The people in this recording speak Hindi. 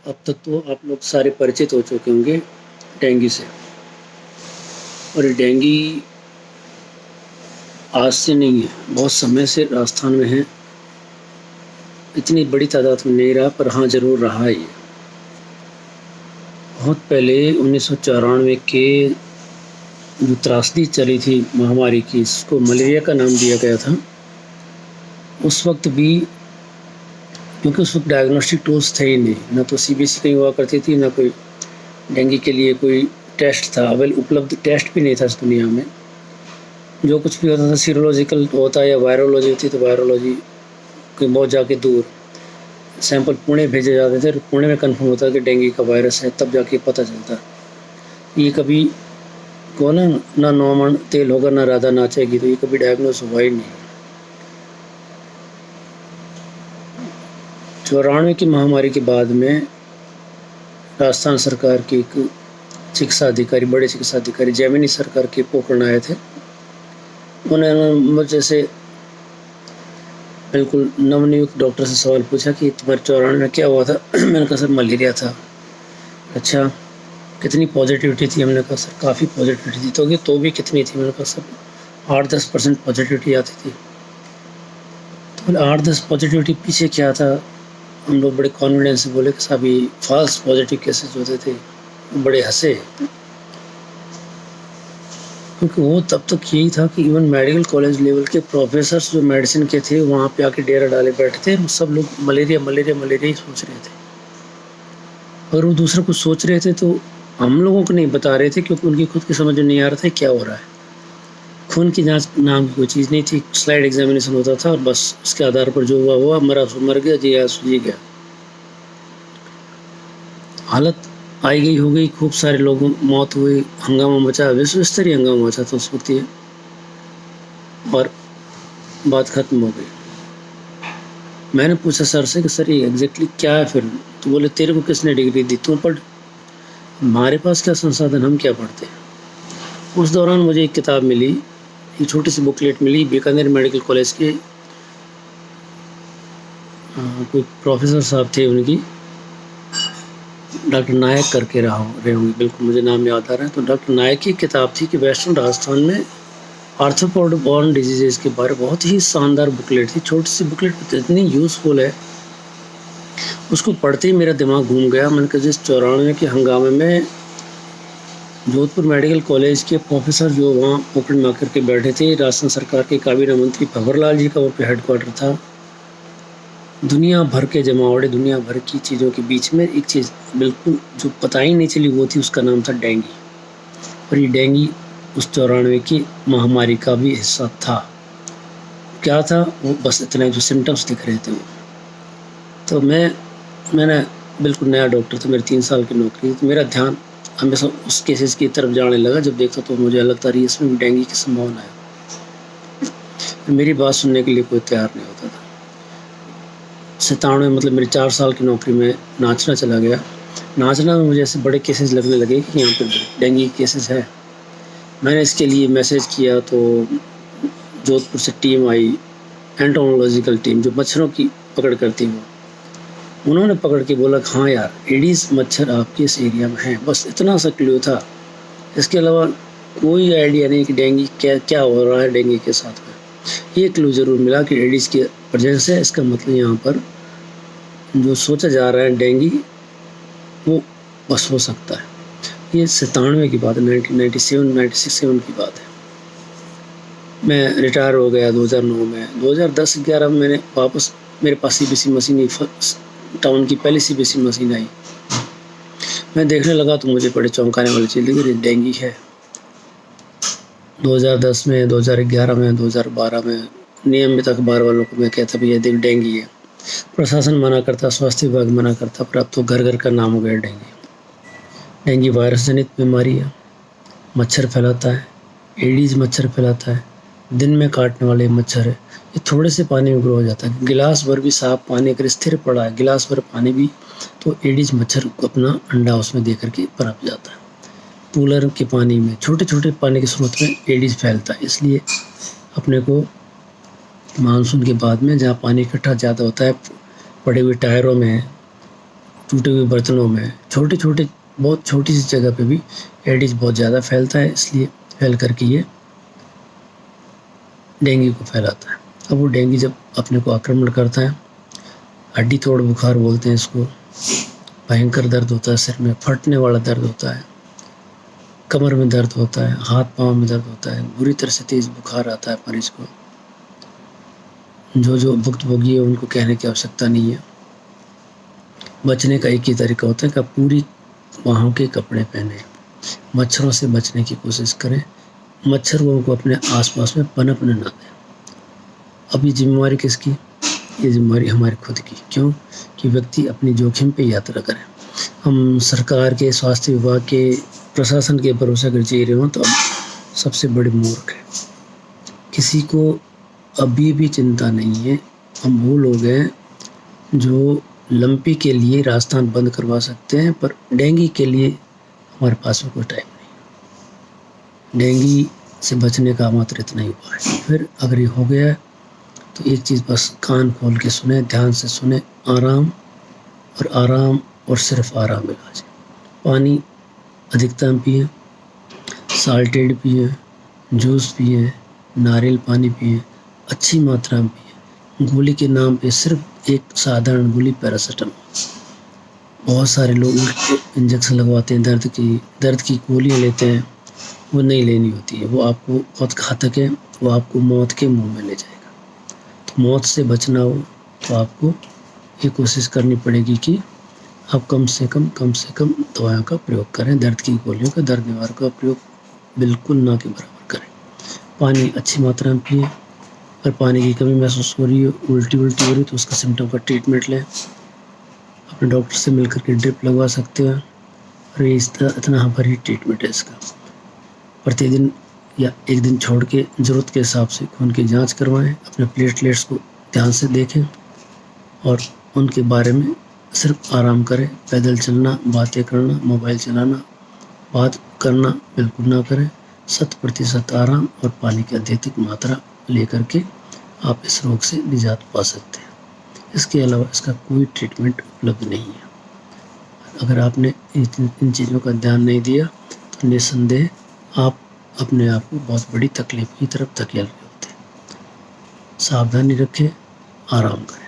अब तक तो आप लोग सारे परिचित हो चुके होंगे डेंगू से। और ये डेंगू आज से नहीं है, बहुत समय से राजस्थान में है। इतनी बड़ी तादाद में नहीं रहा, पर हाँ ज़रूर रहा है ये। बहुत पहले 1994 के जो त्रासदी चली थी महामारी की, इसको मलेरिया का नाम दिया गया था। उस वक्त भी, क्योंकि उस वक्त डायग्नोस्टिक टूल्स थे ही नहीं, ना तो सीबीसी कहीं हुआ करती थी, ना कोई डेंगू के लिए कोई टेस्ट था, उपलब्ध टेस्ट भी नहीं था इस दुनिया में। जो कुछ भी होता था सीरोलॉजिकल होता है या वायरोलॉजी होती, तो वायरोलॉजी कहीं बहुत जाके दूर सैंपल पुणे भेजे जाते थे, और पुणे में कंफर्म होता कि डेंगू का वायरस है, तब जाके पता चलता। ये कभी को ना नॉर्मल तेल होगा ना राधा नाचेगी, तो ये कभी डायग्नोस हुआ ही नहीं। 94 की महामारी के बाद में राजस्थान सरकार की एक चिकित्सा अधिकारी, बड़े चिकित्सा अधिकारी जैमिनी सरकार के पोखरण आए थे। उन्होंने मुझे से बिल्कुल नवनियुक्त डॉक्टर से सवाल पूछा कि तुम्हारे 94 में क्या हुआ था। मैंने कहा सर मलेरिया था। अच्छा, कितनी पॉजिटिविटी थी? हमने कहा सर काफ़ी पॉजिटिविटी थी। तो भी कितनी थी? मैंने कहा सर 8-10% पॉजिटिविटी आती थी। तो 8-10 पॉजिटिविटी पीछे क्या था? हम लोग बड़े कॉन्फिडेंस से बोले कि साहब ये फॉल्स पॉजिटिव केसेस होते थे। बड़े हंसे, क्योंकि वो तब तक यही था कि इवन मेडिकल कॉलेज लेवल के प्रोफेसर्स जो मेडिसिन के थे वहाँ पे आके डेरा डाले बैठे थे। सब लोग मलेरिया मलेरिया मलेरिया ही सोच रहे थे, और वो दूसरा कुछ सोच रहे थे तो हम लोगों को नहीं बता रहे थे, क्योंकि उनकी खुद की समझ में नहीं आ रहा था क्या हो रहा है। खून की जांच नाम की कोई चीज़ नहीं थी, स्लाइड एग्जामिनेशन होता था और बस उसके आधार पर जो हुआ हुआ, मरा सो मर गया, जिया सो जी गया। हालत आई गई हो गई, खूब सारे लोगों मौत हुई, हंगामा मचा, विश्व स्तरीय हंगामा मचा था उस वक्त ये, और बात खत्म हो गई। मैंने पूछा सर से कि सर ये एग्जैक्टली क्या है फिर? तो बोले तेरे को किसने डिग्री दी, तू पढ़। हमारे पास क्या संसाधन, हम क्या पढ़ते। उस दौरान मुझे एक किताब मिली, एक छोटी सी बुकलेट मिली, बीकानेर मेडिकल कॉलेज के कोई प्रोफेसर साहब थे, उनकी डॉक्टर नायक करके रहे होंगे, बिल्कुल मुझे नाम याद आ रहा है। तो डॉक्टर नायक की किताब थी कि वेस्टर्न राजस्थान में आर्थ्रोपोड बॉर्न डिजीजेस के बारे में। बहुत ही शानदार बुकलेट थी, छोटी सी बुकलेट इतनी यूज़फुल है। उसको पढ़ते ही मेरा दिमाग घूम गया। मैंने कहा जिस 94 के हंगामे में जोधपुर मेडिकल कॉलेज के प्रोफेसर जो वहाँ पोखरण में आकर के बैठे थे, राजस्थान सरकार के काबीना मंत्री भंवरलाल जी का वहाँ पे हेडक्वार्टर था। दुनिया भर के जमावड़े, दुनिया भर की चीज़ों के बीच में एक चीज़ बिल्कुल जो पता ही नहीं चली, वो थी, उसका नाम था डेंगू। और ये डेंगू उस 94 की महामारी का भी हिस्सा था। क्या था वो? बस इतना जो सिम्टम्स दिख रहे थे वो। तो मैंने बिल्कुल नया डॉक्टर था, मेरी 3 साल की नौकरी, तो मेरा ध्यान हमेशा उस केसेस की तरफ जाने लगा। जब देखता तो मुझे लगता रही इसमें भी डेंगू की संभावना है। मेरी बात सुनने के लिए कोई तैयार नहीं होता था। 97 मतलब मेरी 4 साल की नौकरी में नाचना चला गया। नाचना में मुझे ऐसे बड़े केसेस लगने लगे कि यहाँ पर डेंगू केसेस है। मैंने इसके लिए मैसेज किया तो जोधपुर से टीम आई, एंटोमोलॉजिकल टीम जो मच्छरों की पकड़ करती है, उन्होंने पकड़ के बोला हाँ यार एडीज मच्छर आपके इस एरिया में है। बस इतना सा क्लू था, इसके अलावा कोई आइडिया नहीं कि डेंगू क्या हो रहा है डेंगू के साथ में। ये क्लू ज़रूर मिला कि एडीज की प्रेजेंस है। इसका मतलब यहाँ पर जो सोचा जा रहा है डेंगू, वो बस हो सकता है। ये 97 की बात है, 1997 की बात है। मैं रिटायर हो गया 2009 में। 2010-11 में मैंने वापस, मेरे पास सीबीसी मशीन, टाउन की पहली सीबीसी मशीन आई। मैं देखने लगा तो मुझे बड़े चौंकाने वाली चीज़ लगी, डेंगू है। 2010 में, 2011 में, 2012 में नियमित अखबार वालों को मैं कहता भैया देख डेंगू है। प्रशासन मना करता, स्वास्थ्य विभाग मना करता, पर अब तो घर घर का नाम हो गया डेंगू। डेंगू वायरस जनित बीमारी है, मच्छर फैलाता है, एडीज मच्छर फैलाता है, दिन में काटने वाले मच्छर है। ये थोड़े से पानी में ग्रो हो जाता है। गिलास भर भी साफ पानी अगर स्थिर पड़ा है, गिलास भर पानी भी, तो एडीज मच्छर अपना अंडा उसमें दे करके पनप जाता है। कूलर के पानी में, छोटे छोटे पानी के स्रोत में एडीज फैलता है। इसलिए अपने को मानसून के बाद में जहाँ पानी इकट्ठा ज़्यादा होता है, पड़े हुए टायरों में, टूटे हुए बर्तनों में, छोटे-छोटे बहुत छोटी सी जगह पे भी एडिस बहुत ज़्यादा फैलता है, इसलिए फैल करके ये डेंगू को फैलाता है। अब वो डेंगू जब अपने को आक्रमण करता है, हड्डी तोड़ बुखार बोलते हैं इसको, भयंकर दर्द होता है, सिर में फटने वाला दर्द होता है, कमर में दर्द होता है, हाथ पाँव में दर्द होता है, बुरी तरह से तेज़ बुखार आता है मरीज़ को। जो भुक्तभोगी है उनको कहने की आवश्यकता नहीं है। बचने का एक ही तरीका होता है कि आप पूरी बाहों के कपड़े पहने, मच्छरों से बचने की कोशिश करें, मच्छर को अपने आसपास में पनपने ना दें। अब ये जिम्मेवारी किसकी? ये जिम्मेवारी हमारी खुद की। क्यों? कि व्यक्ति अपनी जोखिम पे यात्रा करे। हम सरकार के, स्वास्थ्य विभाग के, प्रशासन के भरोसे अगर जी रहे हो तो अब सबसे बड़े मूर्ख है। किसी को अभी भी चिंता नहीं है। हम वो लोग हैं जो लंपी के लिए राजस्थान बंद करवा सकते हैं, पर डेंगू के लिए हमारे पास में कोई टाइम नहीं। डेंगू से बचने का मात्र इतना ही उपाय है। फिर अगर ये हो गया तो एक चीज़ बस कान खोल के सुने, ध्यान से सुने, आराम और सिर्फ आराम इलाज है। पानी अधिकतम पिए, साल्टेड पिए, जूस पिए, नारियल पानी पिए, अच्छी मात्रा में पिए। गोली के नाम पे सिर्फ एक साधारण गोली पैरासिटामोल। बहुत सारे लोग इंजेक्शन लगवाते हैं, दर्द की गोलियाँ लेते हैं, वो नहीं लेनी होती है, वो आपको बहुत घातक है, वो आपको मौत के मुंह में ले जाएगा। तो मौत से बचना हो तो आपको ये कोशिश करनी पड़ेगी कि आप कम से कम दवाइयों का प्रयोग करें। दर्द की गोलियों का, दर्द निवारक का प्रयोग बिल्कुल ना के बराबर करें। पानी अच्छी मात्रा में पिए। अगर पानी की कमी महसूस हो रही है, उल्टी हो रही है, तो उसका सिम्टम का ट्रीटमेंट लें। अपने डॉक्टर से मिलकर के ड्रिप लगवा सकते हैं और ये इतना हमारी ट्रीटमेंट है इसका। प्रतिदिन या एक दिन छोड़ के ज़रूरत के हिसाब से खून की जांच करवाएं, अपने प्लेटलेट्स को ध्यान से देखें और उनके बारे में सिर्फ आराम करें। पैदल चलना, बातें करना, मोबाइल चलाना, बात करना बिल्कुल ना करें। 100% आराम और पानी की अधिक मात्रा लेकर के आप इस रोग से निजात पा सकते हैं। इसके अलावा इसका कोई ट्रीटमेंट उपलब्ध नहीं है। अगर आपने इन चीज़ों का ध्यान नहीं दिया तो निस्संदेह आप अपने आप को बहुत बड़ी तकलीफ की तरफ धकेल रहे होते हैं। सावधानी रखें, आराम करें।